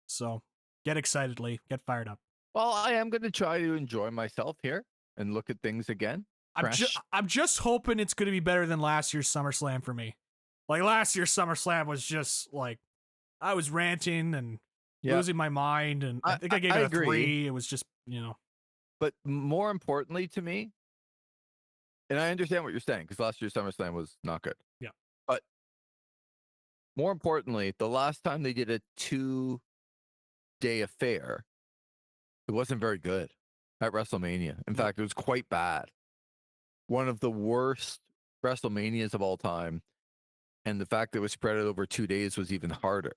So get excited, Lee. Get fired up. Well, I am going to try to enjoy myself here and look at things again. I'm just hoping it's going to be better than last year's SummerSlam for me. Like last year's SummerSlam was just like, I was ranting and losing my mind, and I think I gave it a 3. It was just, But more importantly to me, and I understand what you're saying, because last year's SummerSlam was not good. Yeah. But more importantly, the last time they did a 2-day affair, it wasn't very good at WrestleMania. In fact, it was quite bad. One of the worst WrestleManias of all time. And the fact that it was spread out over 2 days was even harder.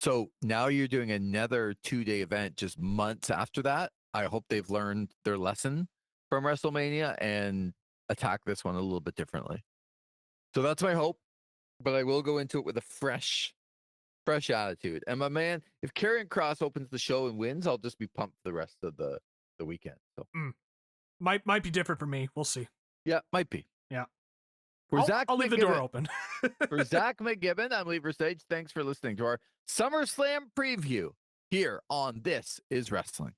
So now you're doing another 2-day event just months after that. I hope they've learned their lesson from WrestleMania and attack this one a little bit differently. So that's my hope. But I will go into it with a fresh attitude. And my man, if Karrion Kross opens the show and wins, I'll just be pumped for the rest of the weekend. So might be different for me. We'll see. Yeah, might be. Yeah. I'll leave the door open. For Zach McGibbon, I'm Lee Versage. Thanks for listening to our SummerSlam preview here on This Is Wrestling.